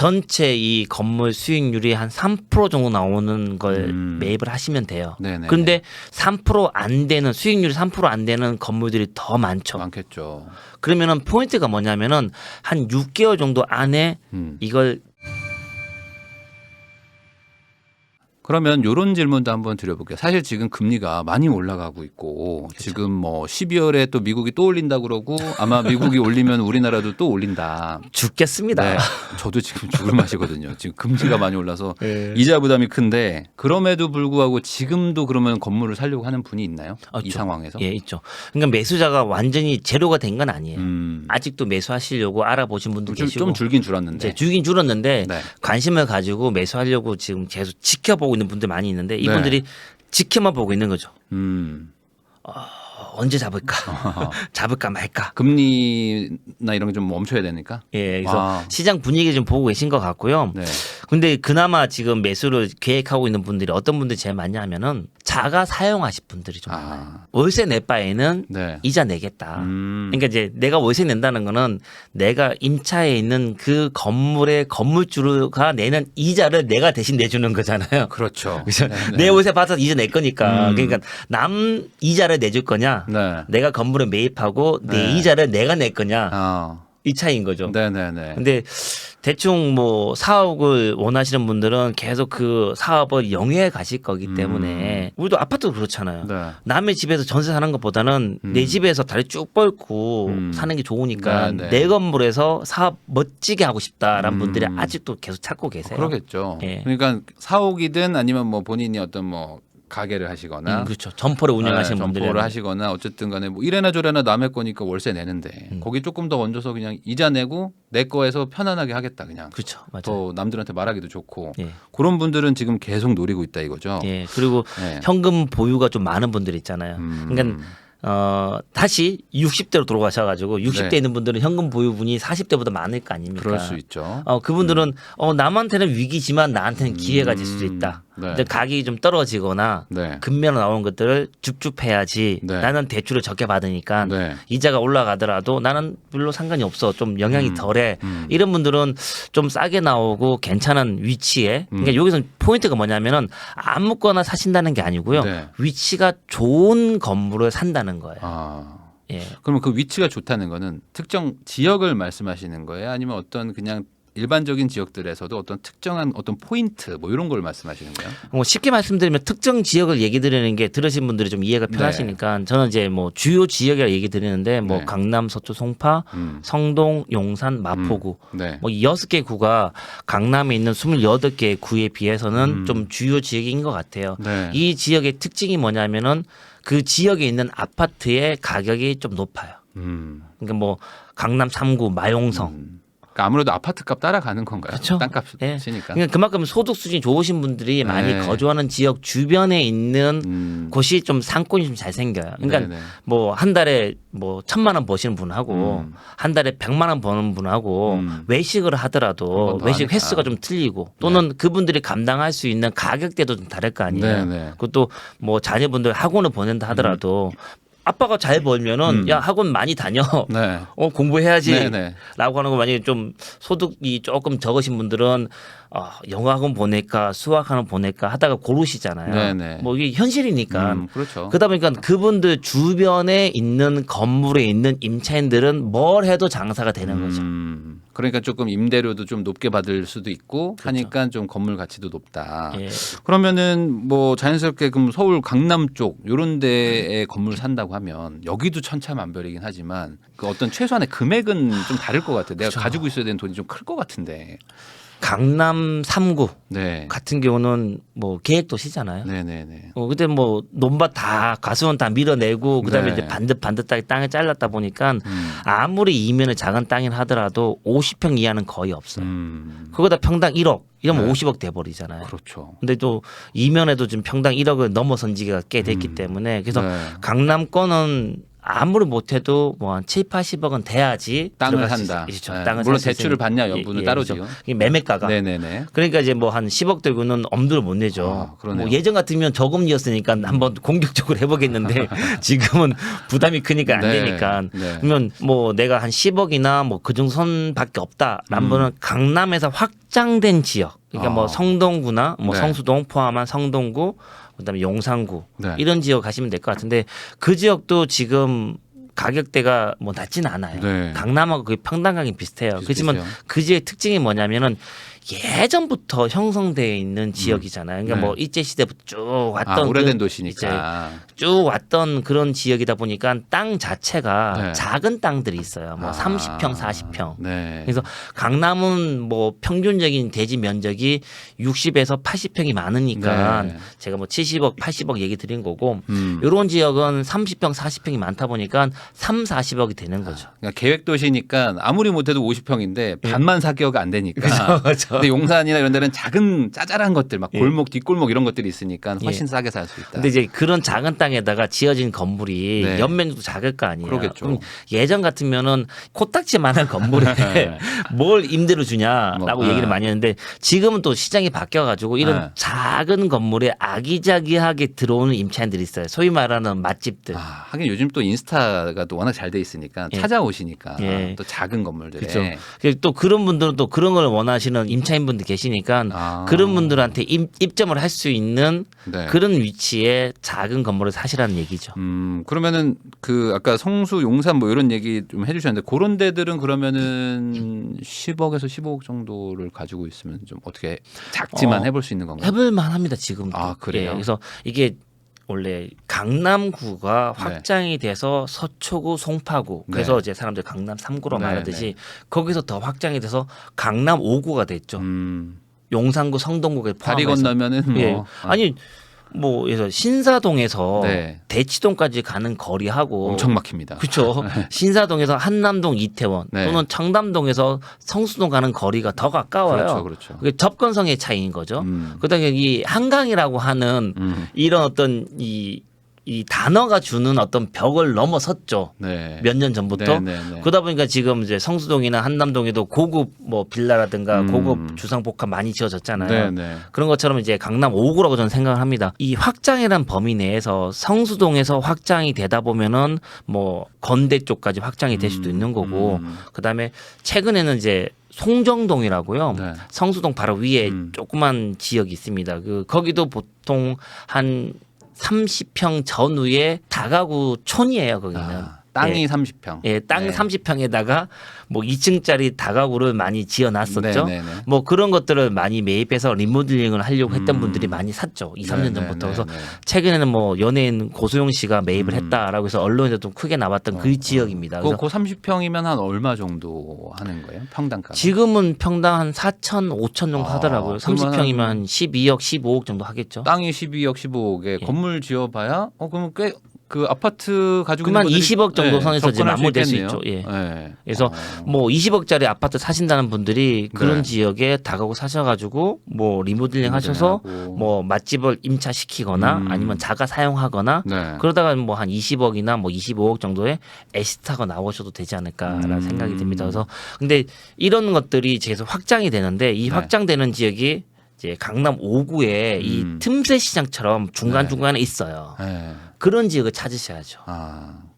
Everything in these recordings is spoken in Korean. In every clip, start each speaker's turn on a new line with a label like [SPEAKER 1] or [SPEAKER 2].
[SPEAKER 1] 전체 이 건물 수익률이 한 3% 정도 나오는 걸 매입을 하시면 돼요.
[SPEAKER 2] 네네.
[SPEAKER 1] 그런데 3%안 되는 수익률이 3%안 되는 건물들이 더 많죠.
[SPEAKER 2] 많겠죠.
[SPEAKER 1] 그러면은 포인트가 뭐냐면은 한 6개월 정도 안에 이걸
[SPEAKER 2] 그러면 이런 질문도 한번 드려볼게요. 사실 지금 금리가 많이 올라가고 있고
[SPEAKER 1] 그렇죠.
[SPEAKER 2] 지금 뭐 12월에 또 미국이 또 올린다 그러고 아마 미국이 올리면 우리나라도 또 올린다.
[SPEAKER 1] 죽겠습니다.
[SPEAKER 2] 네, 저도 지금 죽을 맛이거든요. 지금 금리가 많이 올라서
[SPEAKER 1] 네.
[SPEAKER 2] 이자 부담이 큰데 그럼에도 불구하고 지금도 그러면 건물을 사려고 하는 분이 있나요? 이
[SPEAKER 1] 있죠.
[SPEAKER 2] 상황에서?
[SPEAKER 1] 예, 있죠. 그러니까 매수자가 완전히 제로가 된 건 아니에요.
[SPEAKER 2] 음.
[SPEAKER 1] 아직도 매수하시려고 알아보신 분도
[SPEAKER 2] 좀,
[SPEAKER 1] 계시고
[SPEAKER 2] 좀 줄긴 줄었는데.
[SPEAKER 1] 이제 줄긴 줄었는데
[SPEAKER 2] 네.
[SPEAKER 1] 관심을 가지고 매수하려고 지금 계속 지켜보고 있는 분들 많이 있는데 이분들이 지켜만 보고 있는 거죠. 언제 잡을까? 잡을까 말까?
[SPEAKER 2] 금리나 이런 게 좀 멈춰야 되니까.
[SPEAKER 1] 예, 그래서 시장 분위기 좀 보고 계신 것 같고요.
[SPEAKER 2] 네.
[SPEAKER 1] 근데 그나마 지금 매수를 계획하고 있는 분들이 어떤 분들이 제일 많냐 하면은 자가 사용하실 분들이 좀 많아요. 월세 낼 바에는
[SPEAKER 2] 네.
[SPEAKER 1] 이자 내겠다. 그러니까 이제 내가 월세 낸다는 거는 내가 임차에 있는 그 건물의 건물주가 내는 이자를 내가 대신 내주는 거잖아요.
[SPEAKER 2] 그렇죠.
[SPEAKER 1] 그래서
[SPEAKER 2] 네, 네.
[SPEAKER 1] 내 월세 받아서 이자 낼 거니까 그러니까 남 이자를 내줄 거냐
[SPEAKER 2] 네.
[SPEAKER 1] 내가 건물을 매입하고 내
[SPEAKER 2] 네.
[SPEAKER 1] 이자를 내가 낼 거냐 이 차이인 거죠.
[SPEAKER 2] 네네네.
[SPEAKER 1] 근데 대충 뭐 사옥을 원하시는 분들은 계속 그 사업을 영위해 가실 거기 때문에 우리도 아파트도 그렇잖아요.
[SPEAKER 2] 네.
[SPEAKER 1] 남의 집에서 전세 사는 것보다는 내 집에서 다리 쭉 뻗고 사는 게 좋으니까
[SPEAKER 2] 네, 네.
[SPEAKER 1] 내 건물에서 사업 멋지게 하고 싶다라는 분들이 아직도 계속 찾고 계세요.
[SPEAKER 2] 그러겠죠.
[SPEAKER 1] 예.
[SPEAKER 2] 그러니까 사옥이든 아니면 뭐 본인이 어떤 뭐 가게를 하시거나
[SPEAKER 1] 그렇죠. 점포를 운영하시는 분들이
[SPEAKER 2] 점포를 하시거나 어쨌든 간에 뭐 이래나 저래나 남의 거니까 월세 내는데 거기 조금 더 얹어서 그냥 이자 내고 내 거에서 편안하게 하겠다 그냥.
[SPEAKER 1] 그렇죠. 맞아요.
[SPEAKER 2] 더 남들한테 말하기도 좋고
[SPEAKER 1] 예.
[SPEAKER 2] 그런 분들은 지금 계속 노리고 있다 이거죠.
[SPEAKER 1] 예. 그리고
[SPEAKER 2] 네.
[SPEAKER 1] 현금 보유가 좀 많은 분들 있잖아요. 그러니까 다시 60대로 돌아가셔가지고 60대
[SPEAKER 2] 네.
[SPEAKER 1] 있는 분들은 현금 보유분이 40대보다 많을 거 아닙니까?
[SPEAKER 2] 그럴 수 있죠.
[SPEAKER 1] 그분들은 남한테는 위기지만 나한테는 기회가 될 수도 있다.
[SPEAKER 2] 네.
[SPEAKER 1] 이제 가격이 좀 떨어지거나
[SPEAKER 2] 네.
[SPEAKER 1] 금매로 나오는 것들을 줍줍해야지.
[SPEAKER 2] 네.
[SPEAKER 1] 나는 대출을 적게 받으니까
[SPEAKER 2] 네.
[SPEAKER 1] 이자가 올라가더라도 나는 별로 상관이 없어. 좀 영향이 덜해. 이런 분들은 좀 싸게 나오고 괜찮은 위치에. 그러니까 여기서 포인트가 뭐냐면은 아무거나 사신다는 게 아니고요.
[SPEAKER 2] 네.
[SPEAKER 1] 위치가 좋은 건물을 산다는 거예요. 예.
[SPEAKER 2] 그러면 그 위치가 좋다는 거는 특정 지역을 말씀하시는 거예요? 아니면 어떤 그냥 일반적인 지역들에서도 어떤 특정한 어떤 포인트 뭐 이런 걸 말씀하시는 거예요?
[SPEAKER 1] 뭐 쉽게 말씀드리면 특정 지역을 얘기 드리는 게 들으신 분들이 좀 이해가 편하시니까 저는 이제 뭐 주요 지역이라 얘기 드리는데 뭐
[SPEAKER 2] 네.
[SPEAKER 1] 강남, 서초, 송파, 성동, 용산, 마포구
[SPEAKER 2] 네.
[SPEAKER 1] 뭐 6개 구가 강남에 있는 28개 구에 비해서는 좀 주요 지역인 것 같아요.
[SPEAKER 2] 네.
[SPEAKER 1] 이 지역의 특징이 뭐냐면은 그 지역에 있는 아파트의 가격이 좀 높아요. 그러니까 뭐 강남 3구, 마용성
[SPEAKER 2] 그러니까 아무래도 아파트 값 따라가는 건가요?
[SPEAKER 1] 그렇죠.
[SPEAKER 2] 땅값이니까.
[SPEAKER 1] 예. 그러니까 그만큼 소득 수준이 좋으신 분들이 많이 거주하는 지역 주변에 있는 곳이 좀 상권이 좀 잘 생겨요. 그러니까
[SPEAKER 2] 네네.
[SPEAKER 1] 뭐 한 달에 뭐 1,000만 원 버시는 분하고 한 달에 100만 원 버는 분하고 외식을 하더라도
[SPEAKER 2] 더
[SPEAKER 1] 외식
[SPEAKER 2] 하니까.
[SPEAKER 1] 횟수가 좀 틀리고 또는 그분들이 감당할 수 있는 가격대도 좀 다를 거 아니에요.
[SPEAKER 2] 네네.
[SPEAKER 1] 그것도 뭐 자녀분들 학원을 보낸다 하더라도 아빠가 잘 벌면은 야 학원 많이 다녀.
[SPEAKER 2] 네.
[SPEAKER 1] 공부해야지.
[SPEAKER 2] 네네.
[SPEAKER 1] 라고 하는 거 만약에 좀 소득이 조금 적으신 분들은 영어 학원 보낼까 수학 학원 보낼까 하다가 고르시잖아요.
[SPEAKER 2] 네네.
[SPEAKER 1] 뭐 이게 현실이니까.
[SPEAKER 2] 그렇죠.
[SPEAKER 1] 그러다 보니까 그분들 주변에 있는 건물에 있는 임차인들은 뭘 해도 장사가 되는 거죠.
[SPEAKER 2] 그러니까 조금 임대료도 좀 높게 받을 수도 있고 하니까 좀 건물 가치도 높다.
[SPEAKER 1] 예.
[SPEAKER 2] 그러면은 뭐 자연스럽게 그럼 서울 강남 쪽 이런 데에 건물 산다고 하면 여기도 천차만별이긴 하지만 그 어떤 최소한의 금액은 좀 다를 것 같아요. 내가 가지고 있어야 되는 돈이 좀 클 것 같은데.
[SPEAKER 1] 강남 3구
[SPEAKER 2] 네.
[SPEAKER 1] 같은 경우는 뭐 계획도시잖아요.
[SPEAKER 2] 네네네.
[SPEAKER 1] 그때 뭐 논밭 다 가수원 다 밀어내고 그다음에
[SPEAKER 2] 네.
[SPEAKER 1] 이제 반듯반듯하게 땅을 잘랐다 보니까 아무리 이면은 작은 땅이라 하더라도 50평 이하는 거의 없어요. 그거다 평당 1억 이러면
[SPEAKER 2] 네.
[SPEAKER 1] 50억 돼버리잖아요.
[SPEAKER 2] 그렇죠.
[SPEAKER 1] 근데 또 이면에도 좀 평당 1억을 넘어선 지가 꽤 됐기 때문에 그래서
[SPEAKER 2] 네.
[SPEAKER 1] 강남권은 아무리 못해도 뭐 한 7, 80억은 돼야지
[SPEAKER 2] 땅을
[SPEAKER 1] 들어갈 수
[SPEAKER 2] 산다.
[SPEAKER 1] 있죠.
[SPEAKER 2] 네.
[SPEAKER 1] 땅을
[SPEAKER 2] 물론
[SPEAKER 1] 살수
[SPEAKER 2] 대출을
[SPEAKER 1] 있으니까.
[SPEAKER 2] 받냐 여부는 따로지요.
[SPEAKER 1] 그렇죠. 이게 매매가가.
[SPEAKER 2] 네네네.
[SPEAKER 1] 그러니까 이제 뭐 한 10억 들고는 엄두를 못 내죠.
[SPEAKER 2] 그러네요.
[SPEAKER 1] 뭐 예전 같으면 저금리였으니까 한번 공격적으로 해보겠는데 지금은 부담이 크니까 안
[SPEAKER 2] 네.
[SPEAKER 1] 되니까.
[SPEAKER 2] 네.
[SPEAKER 1] 그러면 뭐 내가 한 10억이나 뭐 그 정도 선밖에 없다라는 분은 강남에서 확 확장된 지역, 그러니까 뭐 성동구나 뭐
[SPEAKER 2] 네.
[SPEAKER 1] 성수동 포함한 성동구, 그다음에 용산구
[SPEAKER 2] 네.
[SPEAKER 1] 이런 지역 가시면 될 것 같은데 그 지역도 지금 가격대가 뭐 낮지는 않아요.
[SPEAKER 2] 네.
[SPEAKER 1] 강남하고 거의 평당 가격이 비슷해요. 그렇지만
[SPEAKER 2] 비슷비슷해요.
[SPEAKER 1] 그 지역의 특징이 뭐냐면은 예전부터 형성되어 있는 지역이잖아요. 그러니까
[SPEAKER 2] 네.
[SPEAKER 1] 뭐 일제 시대부터 쭉 왔던
[SPEAKER 2] 오래된
[SPEAKER 1] 그
[SPEAKER 2] 도시니까.
[SPEAKER 1] 쭉 왔던 그런 지역이다 보니까 땅 자체가
[SPEAKER 2] 네.
[SPEAKER 1] 작은 땅들이 있어요. 뭐 30평, 40평.
[SPEAKER 2] 네.
[SPEAKER 1] 그래서 강남은 뭐 평균적인 대지 면적이 60에서 80평이 많으니까
[SPEAKER 2] 네.
[SPEAKER 1] 제가 뭐 70억, 80억 얘기 드린 거고
[SPEAKER 2] 음.
[SPEAKER 1] 이런 지역은 30평, 40평이 많다 보니까 3, 40억이 되는 거죠.
[SPEAKER 2] 그러니까 계획 도시니까 아무리 못해도 50평인데 반만 사기가 안 되니까.
[SPEAKER 1] 그렇죠.
[SPEAKER 2] 근데 용산이나 이런 데는 작은 짜잘한 것들 막
[SPEAKER 1] 예.
[SPEAKER 2] 골목 뒷골목 이런 것들이 있으니까 훨씬
[SPEAKER 1] 예.
[SPEAKER 2] 싸게 살 수 있다.
[SPEAKER 1] 근데 이제 그런 작은 땅에다가 지어진 건물이
[SPEAKER 2] 네.
[SPEAKER 1] 연면도 작을 거 아니에요.
[SPEAKER 2] 그러겠죠.
[SPEAKER 1] 그럼 예전 같으면은 코딱지만한 건물에 뭘 임대로 주냐라고
[SPEAKER 2] 뭐,
[SPEAKER 1] 얘기를
[SPEAKER 2] 네.
[SPEAKER 1] 많이 했는데 지금은 또 시장이 바뀌어가지고 이런
[SPEAKER 2] 네.
[SPEAKER 1] 작은 건물에 아기자기하게 들어오는 임차인들이 있어요. 소위 말하는 맛집들.
[SPEAKER 2] 하긴 요즘 또 인스타가 또 워낙 잘 돼 있으니까
[SPEAKER 1] 예.
[SPEAKER 2] 찾아오시니까
[SPEAKER 1] 예.
[SPEAKER 2] 또 작은 건물들에.
[SPEAKER 1] 그렇죠. 또 그런 분들은 또 그런 걸 원하시는 임차인분들 계시니까
[SPEAKER 2] 아.
[SPEAKER 1] 그런 분들한테 입점을 할 수 있는
[SPEAKER 2] 네.
[SPEAKER 1] 그런 위치에 작은 건물을 사시라는 얘기죠.
[SPEAKER 2] 그러면은 그 아까 성수, 용산 뭐 이런 얘기 좀 해주셨는데 그런 데들은 그러면은 10억에서 15억 정도를 가지고 있으면 좀 어떻게 작지만 해볼 수 있는 건가요?
[SPEAKER 1] 해볼만 합니다 지금도.
[SPEAKER 2] 아, 그래요?
[SPEAKER 1] 예, 그래서 이게 원래 강남구가
[SPEAKER 2] 네.
[SPEAKER 1] 확장이 돼서 서초구, 송파구 그래서
[SPEAKER 2] 네.
[SPEAKER 1] 이제 사람들 강남 3구로
[SPEAKER 2] 네,
[SPEAKER 1] 말하듯이
[SPEAKER 2] 네.
[SPEAKER 1] 거기서 더 확장이 돼서 강남 5구가 됐죠. 용산구, 성동구에
[SPEAKER 2] 다리
[SPEAKER 1] 포함해서.
[SPEAKER 2] 건너면은 뭐
[SPEAKER 1] 예. 아니 뭐 그래서 신사동에서
[SPEAKER 2] 네.
[SPEAKER 1] 대치동까지 가는 거리하고
[SPEAKER 2] 엄청 막힙니다.
[SPEAKER 1] 그렇죠. 신사동에서 한남동, 이태원
[SPEAKER 2] 네.
[SPEAKER 1] 또는 청담동에서 성수동 가는 거리가 더 가까워요.
[SPEAKER 2] 그렇죠, 그렇죠.
[SPEAKER 1] 그게 접근성의 차이인 거죠.
[SPEAKER 2] 음.
[SPEAKER 1] 그다음에 이 한강이라고 하는 이런 어떤 이 단어가 주는 어떤 벽을 넘어섰죠.
[SPEAKER 2] 네.
[SPEAKER 1] 몇 년 전부터.
[SPEAKER 2] 네, 네, 네.
[SPEAKER 1] 그러다 보니까 지금 이제 성수동이나 한남동에도 고급 뭐 빌라라든가 고급 주상복합 많이 지어졌잖아요.
[SPEAKER 2] 네, 네.
[SPEAKER 1] 그런 것처럼 이제 강남 5구라고 저는 생각을 합니다. 이 확장이란 범위 내에서 성수동에서 확장이 되다 보면은 뭐 건대 쪽까지 확장이 될 수도 있는 거고 그다음에 최근에는 이제 송정동이라고요.
[SPEAKER 2] 네.
[SPEAKER 1] 성수동 바로 위에 조그만 지역이 있습니다. 거기도 보통 한 30평 전후에 다가구 촌이에요. 거기는.
[SPEAKER 2] 땅이
[SPEAKER 1] 예.
[SPEAKER 2] 30평.
[SPEAKER 1] 예, 땅
[SPEAKER 2] 네.
[SPEAKER 1] 30평에다가 뭐 2층짜리 다가구를 많이 지어놨었죠.
[SPEAKER 2] 네, 네, 네.
[SPEAKER 1] 뭐 그런 것들을 많이 매입해서 리모델링을 하려고 했던 분들이 많이 샀죠. 2, 3년
[SPEAKER 2] 네,
[SPEAKER 1] 전부터.
[SPEAKER 2] 네,
[SPEAKER 1] 그래서
[SPEAKER 2] 네.
[SPEAKER 1] 최근에는 뭐 연예인 고소영 씨가 매입을 했다라고 해서 언론에도 좀 크게 나왔던 그 지역입니다. 그래서
[SPEAKER 2] 그 30평이면 한 얼마 정도 하는 거예요? 평당가.
[SPEAKER 1] 지금은 평당 한 4천, 5천 정도
[SPEAKER 2] 아,
[SPEAKER 1] 하더라고요.
[SPEAKER 2] 그러면
[SPEAKER 1] 30평이면 한 12억, 15억 정도 하겠죠.
[SPEAKER 2] 땅이 12억, 15억에
[SPEAKER 1] 예.
[SPEAKER 2] 건물 지어봐야 그러면 꽤 그 아파트 가지고
[SPEAKER 1] 그만
[SPEAKER 2] 있는 분들이
[SPEAKER 1] 20억 정도 선에서 지금
[SPEAKER 2] 접근할 수
[SPEAKER 1] 마무리될 수
[SPEAKER 2] 있겠네요.
[SPEAKER 1] 있죠. 예.
[SPEAKER 2] 예.
[SPEAKER 1] 그래서 뭐 20억짜리 아파트 사신다는 분들이 그런
[SPEAKER 2] 네.
[SPEAKER 1] 지역에 다가구 사셔가지고 뭐 리모델링 하셔서
[SPEAKER 2] 리모델링하고.
[SPEAKER 1] 뭐 맛집을 임차시키거나 아니면 자가 사용하거나
[SPEAKER 2] 네.
[SPEAKER 1] 그러다가 뭐 한 20억이나 뭐 25억 정도의 애시타가 나오셔도 되지 않을까라는 생각이 듭니다. 그래서 근데 이런 것들이 계속 확장이 되는데 이
[SPEAKER 2] 네.
[SPEAKER 1] 확장되는 지역이 이제 강남 5구에 이 틈새 시장처럼 중간중간에 있어요.
[SPEAKER 2] 예.
[SPEAKER 1] 그런 지역을 찾으셔야죠.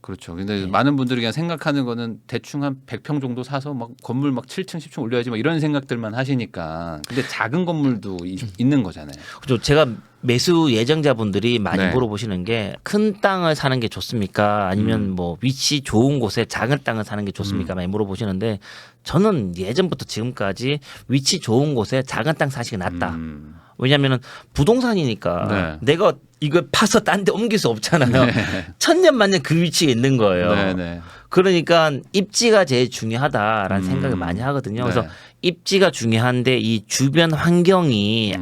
[SPEAKER 2] 그렇죠. 근데 많은 분들이 그냥 생각하는 거는 대충 한 100평 정도 사서 막 건물 막 7층, 10층 올려야지 막 이런 생각들만 하시니까. 근데 작은 건물도 있는 거잖아요.
[SPEAKER 1] 그렇죠. 제가 매수 예정자분들이 많이
[SPEAKER 2] 네.
[SPEAKER 1] 물어보시는 게 큰 땅을 사는 게 좋습니까? 아니면 뭐 위치 좋은 곳에 작은 땅을 사는 게 좋습니까? 많이 물어보시는데 저는 예전부터 지금까지 위치 좋은 곳에 작은 땅 사시기 낫다. 왜냐하면 부동산이니까
[SPEAKER 2] 네.
[SPEAKER 1] 내가 이걸 파서 딴 데 옮길 수 없잖아요. 천년만년 그 위치에 있는 거예요.
[SPEAKER 2] 네, 네.
[SPEAKER 1] 그러니까 입지가 제일 중요하다라는 생각을 많이 하거든요. 그래서
[SPEAKER 2] 네.
[SPEAKER 1] 입지가 중요한데 이 주변 환경이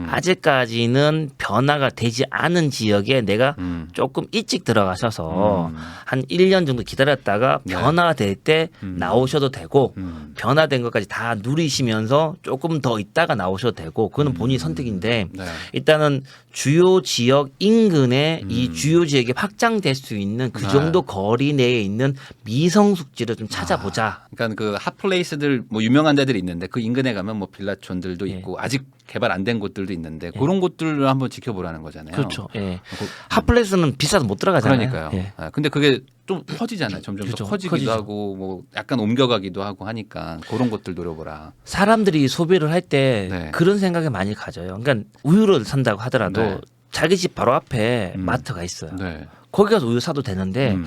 [SPEAKER 1] 아직까지는 변화가 되지 않은 지역에 내가 조금 일찍 들어가셔서 한 1년 정도 기다렸다가
[SPEAKER 2] 네.
[SPEAKER 1] 변화가 될 때 나오셔도 되고 변화된 것까지 다 누리시면서 조금 더 있다가 나오셔도 되고 그거는 본인의 선택인데
[SPEAKER 2] 네.
[SPEAKER 1] 일단은 주요 지역 인근에 이 주요 지역이 확장될 수 있는 그 정도 거리 내에 있는 미성숙지를 좀 찾아보자.
[SPEAKER 2] 그러니까 그 핫플레이스들 뭐 유명한 데들이 있는데 그 인근에 가면 뭐 빌라촌들도
[SPEAKER 1] 예.
[SPEAKER 2] 있고 아직 개발 안 된 곳들도 있는데 그런 곳들을 한번 지켜보라는 거잖아요.
[SPEAKER 1] 그렇죠. 예.
[SPEAKER 2] 그-
[SPEAKER 1] 핫플레스는 비싸서 못 들어가잖아요.
[SPEAKER 2] 그러니까요.
[SPEAKER 1] 예.
[SPEAKER 2] 아, 근데 그게 좀 커지잖아요. 점점
[SPEAKER 1] 그렇죠.
[SPEAKER 2] 더 커지기도
[SPEAKER 1] 커지죠.
[SPEAKER 2] 하고 뭐 약간 옮겨가기도 하고 하니까 그런 것들 노려보라.
[SPEAKER 1] 사람들이 소비를 할 때
[SPEAKER 2] 네.
[SPEAKER 1] 그런 생각을 많이 가져요. 그러니까 우유를 산다고 하더라도
[SPEAKER 2] 네.
[SPEAKER 1] 자기 집 바로 앞에
[SPEAKER 2] 음.
[SPEAKER 1] 마트가 있어요.
[SPEAKER 2] 네.
[SPEAKER 1] 거기 가서 우유 사도 되는데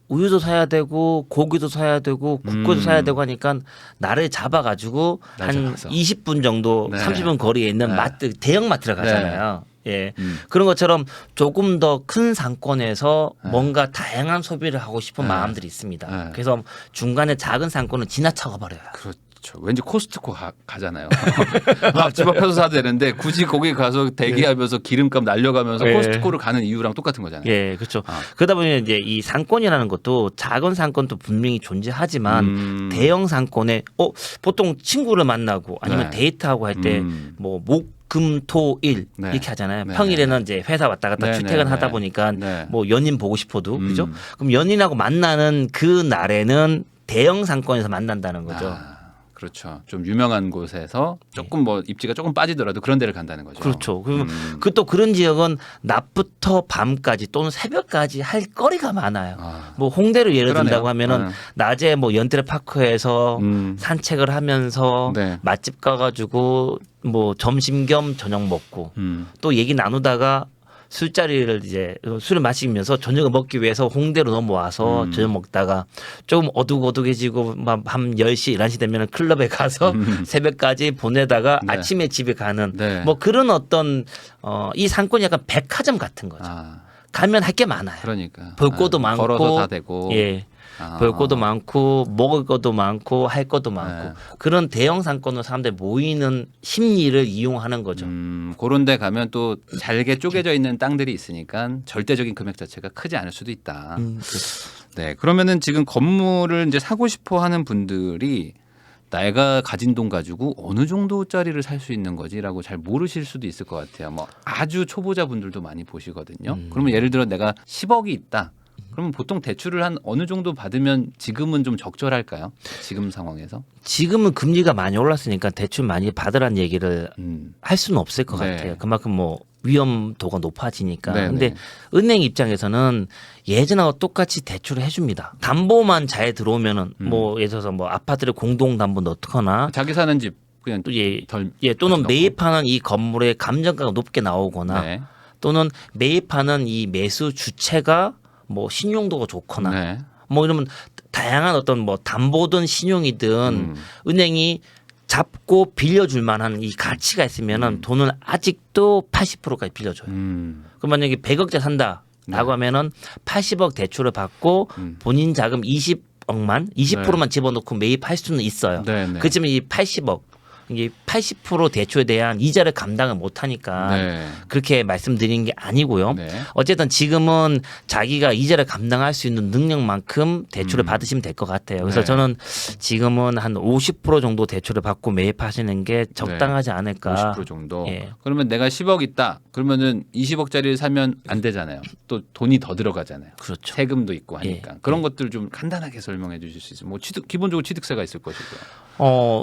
[SPEAKER 1] 우유도 사야 되고 고기도 사야 되고 국거도 사야 되고 하니까 나를 잡아가지고 한
[SPEAKER 2] 잡아서.
[SPEAKER 1] 20분 정도
[SPEAKER 2] 네.
[SPEAKER 1] 30분 거리에 있는
[SPEAKER 2] 네.
[SPEAKER 1] 마트 대형 마트를 가잖아요. 예.
[SPEAKER 2] 음.
[SPEAKER 1] 그런 것처럼 조금 더 큰 상권에서
[SPEAKER 2] 네.
[SPEAKER 1] 뭔가 다양한 소비를 하고 싶은
[SPEAKER 2] 네.
[SPEAKER 1] 마음들이 있습니다.
[SPEAKER 2] 네.
[SPEAKER 1] 그래서 중간에 작은 상권은 지나쳐 버려요.
[SPEAKER 2] 그렇죠. 왠지 코스트코 가잖아요. 아, 집 앞에서 사도 되는데 굳이 거기 가서 대기하면서 기름값 날려가면서
[SPEAKER 1] 예.
[SPEAKER 2] 코스트코를 가는 이유랑 똑같은 거잖아요.
[SPEAKER 1] 예, 그렇죠.
[SPEAKER 2] 아.
[SPEAKER 1] 그러다 보니 이제 이 상권이라는 것도 작은 상권도 분명히 존재하지만 대형 상권에 보통 친구를 만나고 아니면
[SPEAKER 2] 네.
[SPEAKER 1] 데이트하고 할 때 뭐 금, 토, 일
[SPEAKER 2] 네.
[SPEAKER 1] 이렇게 하잖아요.
[SPEAKER 2] 네,
[SPEAKER 1] 평일에는 이제 회사 왔다 갔다
[SPEAKER 2] 네,
[SPEAKER 1] 출퇴근하다
[SPEAKER 2] 네,
[SPEAKER 1] 보니까
[SPEAKER 2] 네.
[SPEAKER 1] 뭐 연인 보고 싶어도 그죠? 그럼 연인하고 만나는 그 날에는 대형 상권에서 만난다는 거죠.
[SPEAKER 2] 아, 그렇죠. 좀 유명한 곳에서 조금 뭐 입지가 조금 빠지더라도 그런 데를 간다는 거죠.
[SPEAKER 1] 그렇죠. 그리고 그 또 그런 지역은 낮부터 밤까지 또는 새벽까지 할 거리가 많아요.
[SPEAKER 2] 아,
[SPEAKER 1] 뭐 홍대를 예를
[SPEAKER 2] 그러네요.
[SPEAKER 1] 든다고 하면은 낮에 뭐 연트레 파크에서
[SPEAKER 2] 음.
[SPEAKER 1] 산책을 하면서
[SPEAKER 2] 네.
[SPEAKER 1] 맛집 가가지고 뭐 점심 겸 저녁 먹고 또 얘기 나누다가 술자리를 이제 술을 마시면서 저녁을 먹기 위해서 홍대로 넘어와서 저녁 먹다가 조금 어둑어둑해지고 막 밤 10시, 11시 되면 클럽에 가서 새벽까지 보내다가
[SPEAKER 2] 네.
[SPEAKER 1] 아침에 집에 가는
[SPEAKER 2] 네.
[SPEAKER 1] 뭐 그런 어떤 이 상권이 약간 백화점 같은 거죠.
[SPEAKER 2] 아,
[SPEAKER 1] 가면 할 게 많아요.
[SPEAKER 2] 그러니까
[SPEAKER 1] 볼 것도
[SPEAKER 2] 아,
[SPEAKER 1] 많고
[SPEAKER 2] 걸어서 다 되고.
[SPEAKER 1] 예.
[SPEAKER 2] 아.
[SPEAKER 1] 볼 것도 많고 먹을 것도 많고 할 것도 많고
[SPEAKER 2] 네.
[SPEAKER 1] 그런 대형 상권으로 사람들이 모이는 심리를 이용하는 거죠.
[SPEAKER 2] 그런 데 가면 또 잘게 쪼개져 있는 땅들이 있으니까 절대적인 금액 자체가 크지 않을 수도 있다. 네. 그러면은 지금 건물을 이제 사고 싶어 하는 분들이 내가 가진 돈 가지고 어느 정도짜리를 살 수 있는 거지라고 잘 모르실 수도 있을 것 같아요. 뭐 아주 초보자 분들도 많이 보시거든요. 그러면 예를 들어 내가 10억이 있다. 그러면 보통 대출을 한 어느 정도 받으면 지금은 좀 적절할까요? 지금 상황에서?
[SPEAKER 1] 지금은 금리가 많이 올랐으니까 대출 많이 받으라는 얘기를 할 수는 없을 것
[SPEAKER 2] 네.
[SPEAKER 1] 같아요. 그만큼 뭐 위험도가 높아지니까.
[SPEAKER 2] 네,
[SPEAKER 1] 근데
[SPEAKER 2] 네.
[SPEAKER 1] 은행 입장에서는 예전하고 똑같이 대출을 해줍니다. 담보만 잘 들어오면은 뭐 예를 들어서 뭐 아파트를 공동 담보 넣거나
[SPEAKER 2] 자기 사는 집 그냥
[SPEAKER 1] 또 예,
[SPEAKER 2] 덜
[SPEAKER 1] 또는
[SPEAKER 2] 넣고.
[SPEAKER 1] 매입하는 이 건물의 감정가가 높게 나오거나
[SPEAKER 2] 네.
[SPEAKER 1] 또는 매입하는 이 매수 주체가 뭐 신용도가 좋거나
[SPEAKER 2] 네.
[SPEAKER 1] 뭐 이러면 다양한 어떤 뭐 담보든 신용이든 은행이 잡고 빌려줄 만한 이 가치가 있으면은 돈을 아직도 80%까지 빌려줘요. 그럼 만약에 100억짜리 산다라고
[SPEAKER 2] 네.
[SPEAKER 1] 하면은 80억 대출을 받고 본인 자금 20억만 20%만 집어넣고 매입할 수는 있어요.
[SPEAKER 2] 네, 네.
[SPEAKER 1] 그렇지만 이 80억 이게 80% 대출에 대한 이자를 감당을 못하니까
[SPEAKER 2] 네.
[SPEAKER 1] 그렇게 말씀드리는 게 아니고요.
[SPEAKER 2] 네.
[SPEAKER 1] 어쨌든 지금은 자기가 이자를 감당할 수 있는 능력만큼 대출을 받으시면 될 것 같아요. 그래서
[SPEAKER 2] 네.
[SPEAKER 1] 저는 지금은 한 50% 정도 대출을 받고 매입하시는 게 적당하지 않을까.
[SPEAKER 2] 50% 정도.
[SPEAKER 1] 예.
[SPEAKER 2] 그러면 내가 10억 있다. 그러면은 20억짜리를 사면 안 되잖아요. 또 돈이 더 들어가잖아요.
[SPEAKER 1] 그렇죠.
[SPEAKER 2] 세금도 있고 하니까.
[SPEAKER 1] 예.
[SPEAKER 2] 그런 것들 좀 간단하게 설명해 주실 수 있어요. 뭐 기본적으로 취득세가 있을 것이고요.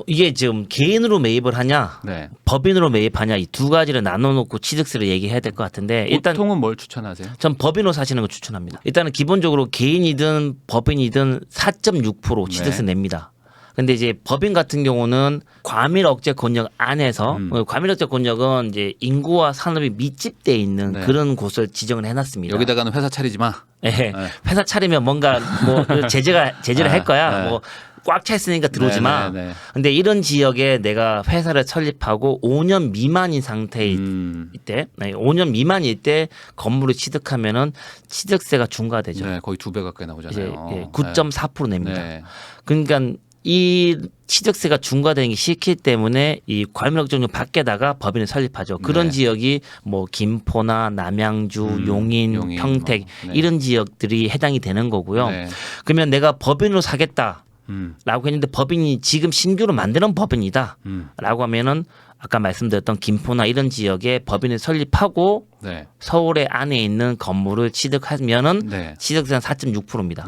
[SPEAKER 1] 이게 지금 개인으로 매입을 하냐,
[SPEAKER 2] 네.
[SPEAKER 1] 법인으로 매입하냐 이 두 가지를 나눠놓고 취득세를 얘기해야 될 것 같은데 일단
[SPEAKER 2] 보통은 뭘 추천하세요?
[SPEAKER 1] 전 법인으로 사시는 걸 추천합니다. 일단은 기본적으로 개인이든 법인이든 4.6% 취득세
[SPEAKER 2] 네.
[SPEAKER 1] 냅니다. 근데 이제 법인 같은 경우는 과밀 억제 권역 안에서 과밀 억제 권역은 이제 인구와 산업이密집돼 있는
[SPEAKER 2] 네.
[SPEAKER 1] 그런 곳을 지정을 해놨습니다.
[SPEAKER 2] 여기다가는 회사 차리지 마.
[SPEAKER 1] 예. 회사 차리면 뭔가 뭐 제재를 할 거야.
[SPEAKER 2] 네.
[SPEAKER 1] 뭐 꽉 차 있으니까 들어오지 마.
[SPEAKER 2] 네, 네, 네.
[SPEAKER 1] 근데 이런 지역에 내가 회사를 설립하고 5년 미만인 상태일 때, 5년 미만일 때 건물을 취득하면은 취득세가 중과되죠.
[SPEAKER 2] 네, 거의 2배 가까이
[SPEAKER 1] 이제
[SPEAKER 2] 나오잖아요.
[SPEAKER 1] 9.4% 냅니다.
[SPEAKER 2] 네.
[SPEAKER 1] 그러니까 이 취득세가 중과되는 게 싫기 때문에 이 과밀억정료 밖에다가 법인을 설립하죠. 그런
[SPEAKER 2] 네.
[SPEAKER 1] 지역이 뭐 김포나 남양주, 용인, 평택
[SPEAKER 2] 뭐, 네.
[SPEAKER 1] 이런 지역들이 해당이 되는 거고요.
[SPEAKER 2] 네.
[SPEAKER 1] 그러면 내가 법인으로 사겠다.
[SPEAKER 2] 음.
[SPEAKER 1] 라고 했는데 법인이 지금 신규로 만드는 법인이다. 라고 하면은 아까 말씀드렸던 김포나 이런 지역에 법인을 설립하고
[SPEAKER 2] 네.
[SPEAKER 1] 서울의 안에 있는 건물을 취득하면은
[SPEAKER 2] 네.
[SPEAKER 1] 취득세는 4.6%입니다.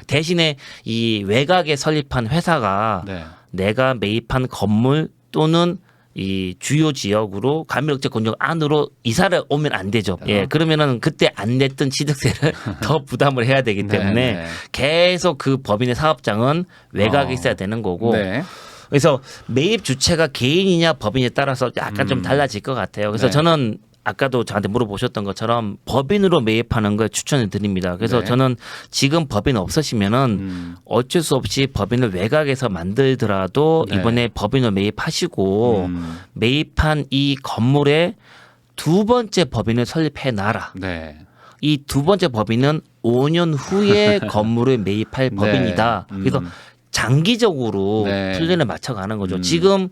[SPEAKER 1] 대신에 이 외곽에 설립한 회사가
[SPEAKER 2] 네.
[SPEAKER 1] 내가 매입한 건물 또는 이 주요 지역으로 과밀억제 권역 안으로 이사를 오면 안 되죠. 예, 그러면은 그때 안 냈던 취득세를 더 부담을 해야 되기 때문에
[SPEAKER 2] 네.
[SPEAKER 1] 계속 그 법인의 사업장은 외곽에 있어야 되는 거고.
[SPEAKER 2] 네.
[SPEAKER 1] 그래서 매입 주체가 개인이냐 법인에 따라서 약간 좀 달라질 것 같아요. 그래서
[SPEAKER 2] 네.
[SPEAKER 1] 저는 아까도 저한테 물어보셨던 것처럼 법인으로 매입하는 걸 추천을 드립니다. 그래서
[SPEAKER 2] 네.
[SPEAKER 1] 저는 지금 법인 없으시면은 어쩔 수 없이 법인을 외곽에서 만들더라도
[SPEAKER 2] 네.
[SPEAKER 1] 이번에 법인을 매입하시고 매입한 이 건물에 두 번째 법인을 설립해 놔라.
[SPEAKER 2] 네.
[SPEAKER 1] 이 두 번째 법인은 5년 후에 건물을 매입할 법인이다. 그래서 장기적으로
[SPEAKER 2] 네.
[SPEAKER 1] 플랜을 맞춰가는 거죠. 지금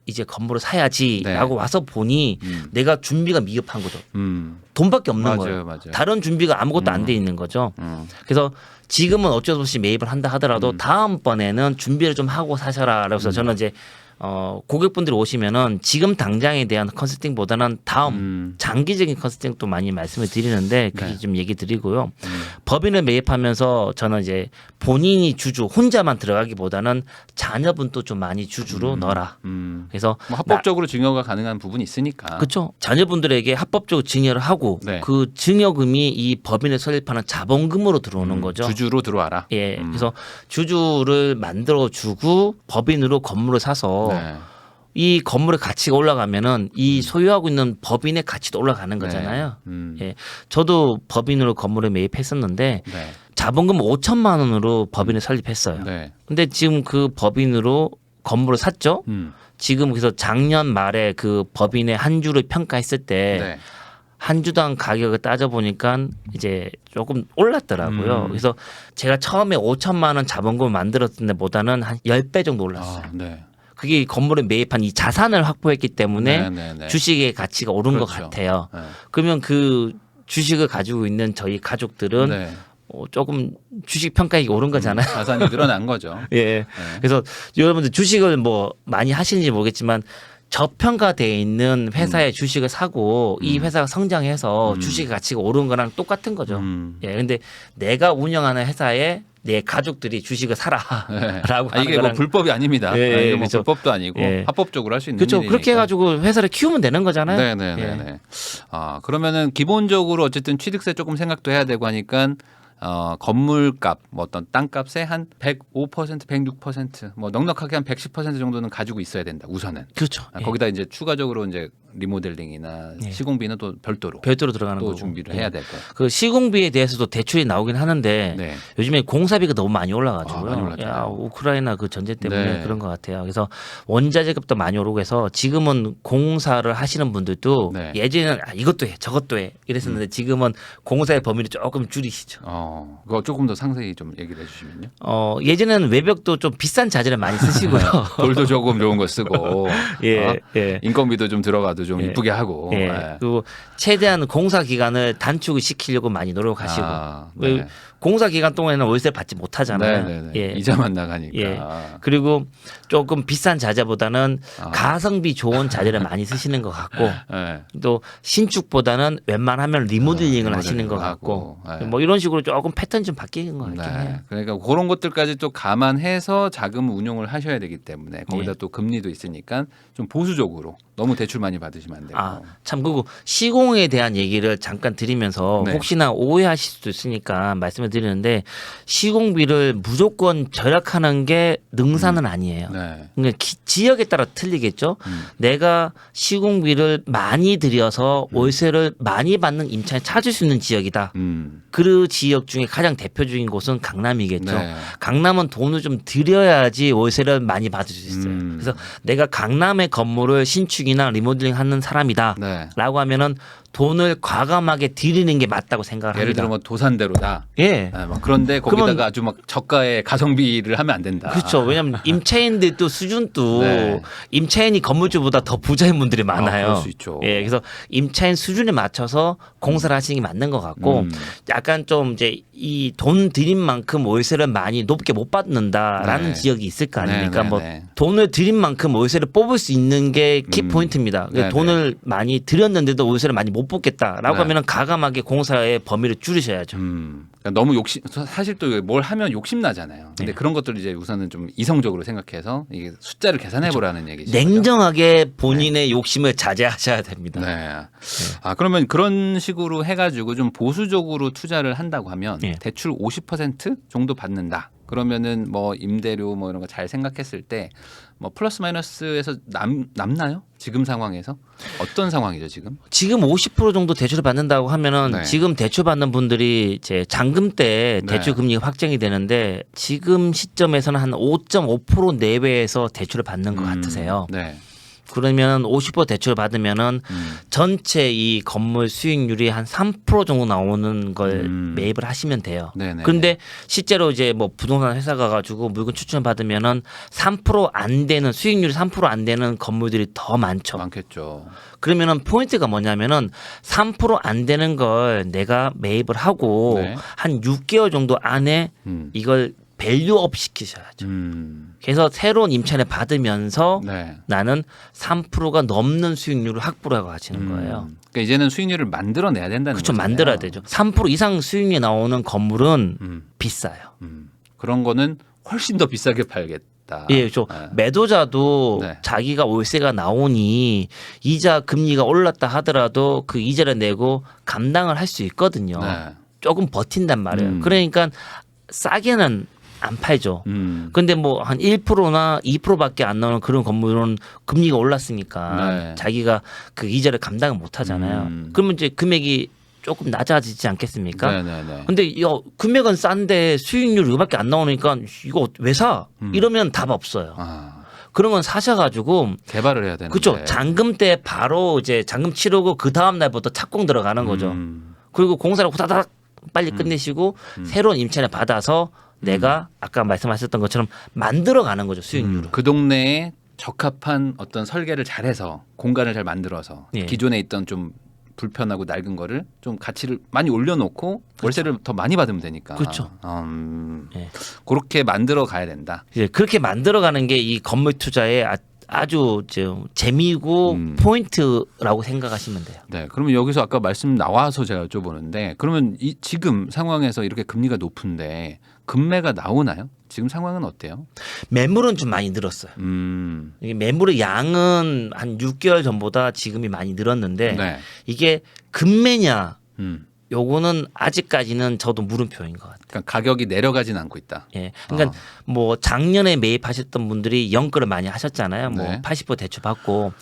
[SPEAKER 1] 이제 건물을 사야지라고
[SPEAKER 2] 네.
[SPEAKER 1] 와서 보니 내가 준비가 미흡한 거죠. 돈밖에 없는
[SPEAKER 2] 맞아요,
[SPEAKER 1] 거예요.
[SPEAKER 2] 맞아요.
[SPEAKER 1] 다른 준비가 아무것도 안 돼 있는 거죠. 그래서 지금은 어쩔 수 없이 매입을 한다 하더라도 다음번에는 준비를 좀 하고 사셔라. 그래서 저는 이제 고객분들이 오시면은 지금 당장에 대한 컨설팅보다는 다음 장기적인 컨설팅도 많이 말씀을 드리는데 그게
[SPEAKER 2] 네.
[SPEAKER 1] 좀 얘기 드리고요. 법인을 매입하면서 저는 이제 본인이 주주 혼자만 들어가기보다는 자녀분도 좀 많이 주주로 넣어라. 그래서
[SPEAKER 2] 뭐 합법적으로 증여가 가능한 부분이 있으니까.
[SPEAKER 1] 그렇죠. 자녀분들에게 합법적으로 증여를 하고
[SPEAKER 2] 네.
[SPEAKER 1] 그 증여금이 이 법인을 설립하는 자본금으로 들어오는 거죠.
[SPEAKER 2] 주주로 들어와라.
[SPEAKER 1] 예, 그래서 주주를 만들어 주고 법인으로 건물을 사서
[SPEAKER 2] 네.
[SPEAKER 1] 이 건물의 가치가 올라가면은 이 소유하고 있는 법인의 가치도 올라가는 거잖아요. 예, 저도 법인으로 건물을 매입했었는데
[SPEAKER 2] 네.
[SPEAKER 1] 자본금 5천만 원으로 법인을 설립했어요.
[SPEAKER 2] 네.
[SPEAKER 1] 근데 지금 그 법인으로 건물을 샀죠. 지금 그래서 작년 말에 그 법인의 한 주를 평가했을 때
[SPEAKER 2] 네.
[SPEAKER 1] 한 주당 가격을 따져보니까 이제 조금 올랐더라고요. 그래서 제가 처음에 5천만 원 자본금을 만들었을 때보다는 한 10배 정도 올랐어요.
[SPEAKER 2] 아, 네.
[SPEAKER 1] 그게 건물에 매입한 이 자산을 확보했기 때문에
[SPEAKER 2] 네.
[SPEAKER 1] 주식의 가치가 오른 것
[SPEAKER 2] 그렇죠.
[SPEAKER 1] 같아요.
[SPEAKER 2] 네.
[SPEAKER 1] 그러면 그 주식을 가지고 있는 저희 가족들은
[SPEAKER 2] 네.
[SPEAKER 1] 조금 주식 평가액이 오른 거잖아요.
[SPEAKER 2] 자산이 늘어난 거죠.
[SPEAKER 1] 예. 그래서 여러분들 주식을 뭐 많이 하시는지 모르겠지만 저평가되어 있는 회사의 주식을 사고 이 회사가 성장해서 주식의 가치가 오른 거랑 똑같은 거죠. 예. 근데 내가 운영하는 회사에 내 가족들이 주식을 사라라고
[SPEAKER 2] 네.
[SPEAKER 1] 하는
[SPEAKER 2] 이게 뭐
[SPEAKER 1] 거랑
[SPEAKER 2] 불법이 아닙니다.
[SPEAKER 1] 예,
[SPEAKER 2] 이게 뭐
[SPEAKER 1] 그렇죠.
[SPEAKER 2] 불법도 아니고
[SPEAKER 1] 예.
[SPEAKER 2] 합법적으로 할 수 있는
[SPEAKER 1] 그렇죠.
[SPEAKER 2] 일이니까.
[SPEAKER 1] 그렇게 해가지고 회사를 키우면 되는 거잖아요.
[SPEAKER 2] 네네네.
[SPEAKER 1] 예.
[SPEAKER 2] 아 그러면은 기본적으로 어쨌든 취득세 조금 생각도 해야 되고 하니까 건물값, 뭐 어떤 땅값의 한 105%, 106%, 뭐 넉넉하게 한 110% 정도는 가지고 있어야 된다. 우선은.
[SPEAKER 1] 그렇죠. 예.
[SPEAKER 2] 거기다 이제 추가적으로 이제 리모델링이나
[SPEAKER 1] 예.
[SPEAKER 2] 시공비는 또 별도로
[SPEAKER 1] 들어가는
[SPEAKER 2] 또
[SPEAKER 1] 거고.
[SPEAKER 2] 준비를
[SPEAKER 1] 예.
[SPEAKER 2] 해야 되고.
[SPEAKER 1] 그 시공비에 대해서도 대출이 나오긴 하는데
[SPEAKER 2] 네.
[SPEAKER 1] 요즘에 공사비가 너무 많이 올라가지고요.
[SPEAKER 2] 많이 올랐잖아요.
[SPEAKER 1] 야, 우크라이나 그 전쟁 때문에
[SPEAKER 2] 네.
[SPEAKER 1] 그런 것 같아요. 그래서 원자재값도 많이 오르고 해서 지금은 공사를 하시는 분들도
[SPEAKER 2] 네.
[SPEAKER 1] 예전에는 이것도 해 저것도 해 이랬었는데 지금은 공사의 범위를 조금 줄이시죠.
[SPEAKER 2] 그거 조금 더 상세히 좀 얘기를 해주시면요.
[SPEAKER 1] 예전에는 외벽도 좀 비싼 자재를 많이 쓰시고요.
[SPEAKER 2] 돌도 조금 좋은 거 쓰고
[SPEAKER 1] 예, 예.
[SPEAKER 2] 인건비도 좀 들어가도 좀
[SPEAKER 1] 예.
[SPEAKER 2] 이쁘게 하고.
[SPEAKER 1] 예.
[SPEAKER 2] 네.
[SPEAKER 1] 그리고 최대한 공사 기간을 단축을 시키려고 많이 노력하시고
[SPEAKER 2] 네.
[SPEAKER 1] 공사 기간 동안에는 월세 받지 못하잖아요.
[SPEAKER 2] 네네네.
[SPEAKER 1] 예.
[SPEAKER 2] 이자만 나가니까.
[SPEAKER 1] 예. 그리고 조금 비싼 자재보다는
[SPEAKER 2] 아.
[SPEAKER 1] 가성비 좋은 자재를 많이 쓰시는 것 같고
[SPEAKER 2] 네.
[SPEAKER 1] 또 신축보다는 웬만하면 리모델링을 하시는 것
[SPEAKER 2] 리모델링을
[SPEAKER 1] 같고
[SPEAKER 2] 하고. 네.
[SPEAKER 1] 뭐 이런 식으로 조금 패턴 좀 바뀌는 것 같긴 해요.
[SPEAKER 2] 그러니까 그런 것들까지 또 감안해서 자금 운용을 하셔야 되기 때문에 거기다
[SPEAKER 1] 예.
[SPEAKER 2] 또 금리도 있으니까 좀 보수적으로 너무 대출 많이 받으시면 안 되고.
[SPEAKER 1] 참 그리고 시공에 대한 얘기를 잠깐 드리면서
[SPEAKER 2] 네.
[SPEAKER 1] 혹시나 오해하실 수도 있으니까 말씀을 드리는데 시공비를 무조건 절약하는 게 능사는 아니에요.
[SPEAKER 2] 네.
[SPEAKER 1] 그러니까 지역에 따라 틀리겠죠. 내가 시공비를 많이 들여서 월세를 많이 받는 임차인을 찾을 수 있는 지역이다. 그 지역 중에 가장 대표적인 곳은 강남이겠죠.
[SPEAKER 2] 네.
[SPEAKER 1] 강남은 돈을 좀 들여야지 월세를 많이 받을 수 있어요. 그래서 내가 강남의 건물을 신축이나 리모델링 하는 사람이다.
[SPEAKER 2] 네.
[SPEAKER 1] 라고 하면은 돈을 과감하게 들이는 게 맞다고 생각을
[SPEAKER 2] 예를
[SPEAKER 1] 합니다.
[SPEAKER 2] 들어 뭐 도산대로다.
[SPEAKER 1] 예.
[SPEAKER 2] 네, 막 그런데 거기다가
[SPEAKER 1] 그러면-
[SPEAKER 2] 아주 막 저가의 가성비를 하면 안 된다.
[SPEAKER 1] 그렇죠. 왜냐하면 임차인들 또 수준도
[SPEAKER 2] 네.
[SPEAKER 1] 임차인이 건물주보다 더 부자인 분들이 많아요.
[SPEAKER 2] 그럴 수 있죠.
[SPEAKER 1] 예, 그래서 임차인 수준에 맞춰서 공사를 하시는 게 맞는 것 같고 약간 좀 이제 이 돈 들인 만큼 월세를 많이 높게 못 받는다라는
[SPEAKER 2] 네.
[SPEAKER 1] 지역이 있을 거 아닙니까?
[SPEAKER 2] 네, 네,
[SPEAKER 1] 뭐
[SPEAKER 2] 네.
[SPEAKER 1] 돈을 들인 만큼 월세를 뽑을 수 있는 게 키 포인트입니다.
[SPEAKER 2] 네,
[SPEAKER 1] 돈을 많이 들였는데도 월세를 많이 못 못 뽑겠다라고
[SPEAKER 2] 네.
[SPEAKER 1] 하면은 가감하게 공사의 범위를 줄이셔야죠.
[SPEAKER 2] 그러니까 너무 사실 또 뭘 하면 욕심 나잖아요. 근데
[SPEAKER 1] 네.
[SPEAKER 2] 그런 것들 이제 우선은 좀 이성적으로 생각해서 이게 숫자를 계산해 보라는 얘기죠.
[SPEAKER 1] 냉정하게 본인의 욕심을 자제하셔야 됩니다.
[SPEAKER 2] 네. 아 그러면 그런 식으로 해가지고 좀 보수적으로 투자를 한다고 하면
[SPEAKER 1] 네.
[SPEAKER 2] 대출 50% 정도 받는다. 그러면은 뭐 임대료 뭐 이런 거 잘 생각했을 때 뭐 플러스 마이너스에서 남나요? 지금 상황에서 어떤 상황이죠 지금?
[SPEAKER 1] 지금 50% 정도 대출을 받는다고 하면은
[SPEAKER 2] 네.
[SPEAKER 1] 지금 대출 받는 분들이 이제 잔금 때
[SPEAKER 2] 네.
[SPEAKER 1] 대출 금리가 확정이 되는데 지금 시점에서는 한 5.5% 내외에서 대출을 받는 것 같으세요.
[SPEAKER 2] 네.
[SPEAKER 1] 그러면 50% 대출을 받으면은 전체 이 건물 수익률이 한 3% 정도 나오는 걸 매입을 하시면 돼요.
[SPEAKER 2] 네네.
[SPEAKER 1] 그런데 실제로 이제 뭐 부동산 회사 가가지고 물건 추천을 받으면은 3% 안 되는 수익률이 3% 안 되는 건물들이 더 많죠.
[SPEAKER 2] 많겠죠.
[SPEAKER 1] 그러면은 포인트가 뭐냐면은 3% 안 되는 걸 내가 매입을 하고
[SPEAKER 2] 네.
[SPEAKER 1] 한 6개월 정도 안에 이걸 밸류업 시키셔야죠. 그래서 새로운 임차인을 받으면서
[SPEAKER 2] 네.
[SPEAKER 1] 나는 3%가 넘는 수익률을 확보하고 하시는 거예요.
[SPEAKER 2] 그러니까 이제는 수익률을 만들어내야 된다는
[SPEAKER 1] 그렇죠.
[SPEAKER 2] 거잖아요.
[SPEAKER 1] 만들어야 되죠. 3% 이상 수익률이 나오는 건물은 비싸요.
[SPEAKER 2] 그런 거는 훨씬 더 비싸게 팔겠다.
[SPEAKER 1] 예, 그렇죠.
[SPEAKER 2] 네.
[SPEAKER 1] 매도자도
[SPEAKER 2] 네.
[SPEAKER 1] 자기가 월세가 나오니 이자 금리가 올랐다 하더라도 그 이자를 내고 감당을 할 수 있거든요.
[SPEAKER 2] 네.
[SPEAKER 1] 조금 버틴단 말이에요. 그러니까 싸게는 안 팔죠. 근데 뭐 한 1%나 2%밖에 안 나오는 그런 건물은 금리가 올랐으니까
[SPEAKER 2] 네.
[SPEAKER 1] 자기가 그 이자를 감당을 못 하잖아요. 그러면 이제 금액이 조금 낮아지지 않겠습니까?
[SPEAKER 2] 네네네.
[SPEAKER 1] 근데 야, 금액은 싼데 수익률 이거밖에 안 나오니까 이거 왜 사? 이러면 답 없어요.
[SPEAKER 2] 아,
[SPEAKER 1] 그런 건 사셔가지고
[SPEAKER 2] 개발을 해야 되는데.
[SPEAKER 1] 그렇죠. 잔금 때 바로 이제 잔금 치르고 그 다음 날부터 착공 들어가는 거죠. 그리고 공사를 후다닥 빨리 끝내시고 새로운 임차인을 받아서 내가 아까 말씀하셨던 것처럼 만들어가는 거죠 수익률을.
[SPEAKER 2] 그 동네에 적합한 어떤 설계를 잘해서 공간을 잘 만들어서
[SPEAKER 1] 예.
[SPEAKER 2] 기존에 있던 좀 불편하고 낡은 거를 좀 가치를 많이 올려놓고 월세를 더 많이 받으면 되니까.
[SPEAKER 1] 그렇죠. 예.
[SPEAKER 2] 그렇게 만들어 가야 된다.
[SPEAKER 1] 이제 그렇게 만들어가는 게 이 건물 투자의 아주 좀 재미고 포인트라고 생각하시면 돼요.
[SPEAKER 2] 네, 그러면 여기서 아까 말씀 나와서 제가 여쭤보는데 그러면 지금 상황에서 이렇게 금리가 높은데 금매가 나오나요? 지금 상황은 어때요?
[SPEAKER 1] 매물은 좀 많이 늘었어요. 이게 매물의 양은 한 6개월 전보다 지금이 많이 늘었는데
[SPEAKER 2] 네.
[SPEAKER 1] 이게 금매냐 요거는 아직까지는 저도 물음표인 것 같아요.
[SPEAKER 2] 그러니까 가격이 내려가진 않고 있다.
[SPEAKER 1] 예. 그러니까 뭐 작년에 매입하셨던 분들이 연끌을 많이 하셨잖아요. 뭐
[SPEAKER 2] 네.
[SPEAKER 1] 80% 대출 받고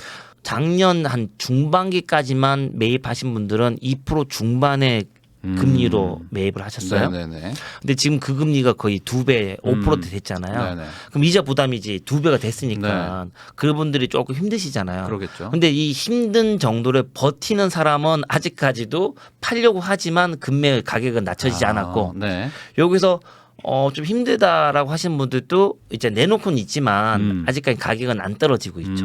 [SPEAKER 1] 작년 한 중반기까지만 매입하신 분들은 2% 중반의 금리로 매입을 하셨어요.
[SPEAKER 2] 네네네.
[SPEAKER 1] 근데 지금 그 금리가 거의 2배, 5%대 됐잖아요.
[SPEAKER 2] 네네.
[SPEAKER 1] 그럼 이자 부담이 이제 2배가 됐으니까 그분들이 조금 힘드시잖아요.
[SPEAKER 2] 그러겠죠.
[SPEAKER 1] 근데 이 힘든 정도를 버티는 사람은 아직까지도 팔려고 하지만 금매 가격은 낮춰지지 않았고
[SPEAKER 2] 네.
[SPEAKER 1] 여기서 좀 힘들다라고 하시는 분들도 이제 내놓고는 있지만 아직까지 가격은 안 떨어지고 있죠.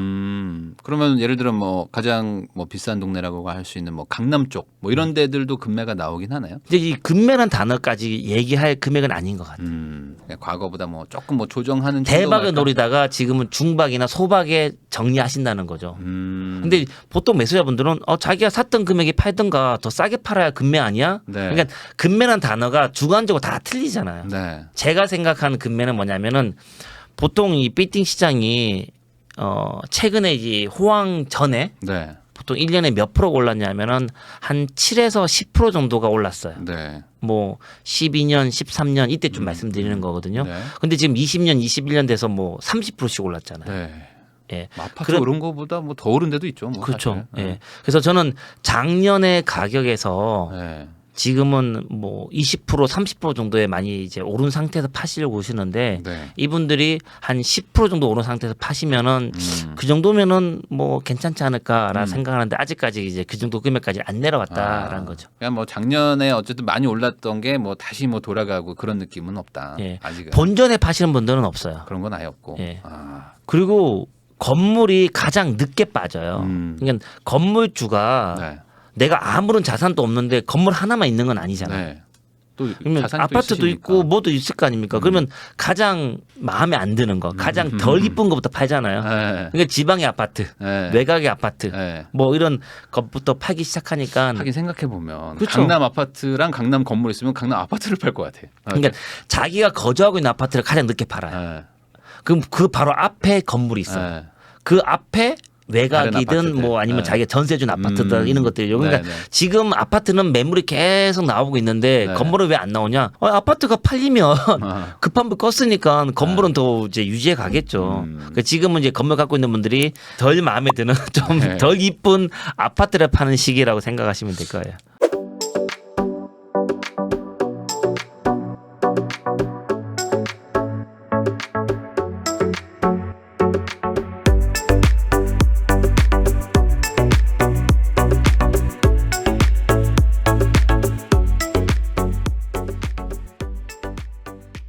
[SPEAKER 2] 그러면 예를 들어 뭐 가장 뭐 비싼 동네라고 할 수 있는 뭐 강남 쪽 뭐 이런 데들도 금매가 나오긴 하나요?
[SPEAKER 1] 이제 이 금매란 단어까지 얘기할 금액은 아닌 것 같아요.
[SPEAKER 2] 그러니까 과거보다 뭐 조금 뭐 조정하는
[SPEAKER 1] 대박을
[SPEAKER 2] 정도랄까?
[SPEAKER 1] 노리다가 지금은 중박이나 소박에 정리하신다는 거죠. 근데 보통 매수자분들은 자기가 샀던 금액에 팔든가 더 싸게 팔아야 금매 아니야?
[SPEAKER 2] 네.
[SPEAKER 1] 그러니까 금매란 단어가 주관적으로 다 틀리잖아요.
[SPEAKER 2] 네.
[SPEAKER 1] 제가 생각하는 금매는 뭐냐면은 보통 이 빌딩 시장이 최근에 이 호황 전에
[SPEAKER 2] 네.
[SPEAKER 1] 보통 1년에 몇 프로 올랐냐면은 한 7에서 10% 정도가 올랐어요.
[SPEAKER 2] 네.
[SPEAKER 1] 뭐 12년, 13년 이때 좀 말씀드리는 거거든요.
[SPEAKER 2] 네.
[SPEAKER 1] 근데 지금 20년, 21년 돼서 뭐 30%씩 올랐잖아요.
[SPEAKER 2] 네.
[SPEAKER 1] 예.
[SPEAKER 2] 아파트 오른 거보다 뭐 더 오른 데도 있죠. 뭐
[SPEAKER 1] 그렇죠.
[SPEAKER 2] 사실.
[SPEAKER 1] 예. 그래서 저는 작년의 가격에서
[SPEAKER 2] 네.
[SPEAKER 1] 지금은 뭐 20%, 30% 정도에 많이 이제 오른 상태에서 파시려고 오시는데
[SPEAKER 2] 네.
[SPEAKER 1] 이분들이 한 10% 정도 오른 상태에서 파시면은 그 정도면은 뭐 괜찮지 않을까라 생각하는데 아직까지 이제 그 정도 금액까지 안 내려왔다라는 거죠.
[SPEAKER 2] 그냥 뭐 작년에 어쨌든 많이 올랐던 게 뭐 다시 뭐 돌아가고 그런 느낌은 없다.
[SPEAKER 1] 예.
[SPEAKER 2] 아직은.
[SPEAKER 1] 본전에 파시는 분들은 없어요.
[SPEAKER 2] 그런 건 아예 없고.
[SPEAKER 1] 예.
[SPEAKER 2] 아.
[SPEAKER 1] 그리고 건물이 가장 늦게 빠져요. 그러니까 건물주가
[SPEAKER 2] 네.
[SPEAKER 1] 내가 아무런 자산도 없는데 건물 하나만 있는 건 아니잖아요.
[SPEAKER 2] 네. 또
[SPEAKER 1] 그러면
[SPEAKER 2] 자산이 또
[SPEAKER 1] 아파트도
[SPEAKER 2] 있으시니까.
[SPEAKER 1] 있고 뭐도 있을 거 아닙니까? 그러면 가장 마음에 안 드는 거, 가장 덜 이쁜 것부터 팔잖아요.
[SPEAKER 2] 네.
[SPEAKER 1] 그러니까 지방의 아파트,
[SPEAKER 2] 네.
[SPEAKER 1] 외곽의 아파트,
[SPEAKER 2] 네.
[SPEAKER 1] 뭐 이런 것부터 팔기 시작하니까.
[SPEAKER 2] 하긴 생각해 보면
[SPEAKER 1] 그렇죠.
[SPEAKER 2] 강남 아파트랑 강남 건물 있으면 강남 아파트를 팔 것 같아.
[SPEAKER 1] 그러니까 자기가 거주하고 있는 아파트를 가장 늦게 팔아요.
[SPEAKER 2] 네.
[SPEAKER 1] 그럼 그 바로 앞에 건물이 있어. 요
[SPEAKER 2] 네.
[SPEAKER 1] 그 앞에 외곽이든
[SPEAKER 2] 아파트들.
[SPEAKER 1] 뭐 아니면
[SPEAKER 2] 네.
[SPEAKER 1] 자기가 전세 준 아파트들 이런 것들이죠. 그러니까
[SPEAKER 2] 네, 네.
[SPEAKER 1] 지금 아파트는 매물이 계속 나오고 있는데
[SPEAKER 2] 네.
[SPEAKER 1] 건물은 왜 안 나오냐? 아파트가 팔리면
[SPEAKER 2] 아.
[SPEAKER 1] 급한 불 껐으니까 건물은 더 이제 유지해 가겠죠. 그러니까 지금은 이제 건물 갖고 있는 분들이 덜 마음에 드는 좀
[SPEAKER 2] 네.
[SPEAKER 1] 덜 이쁜 아파트를 파는 시기라고 생각하시면 될 거예요.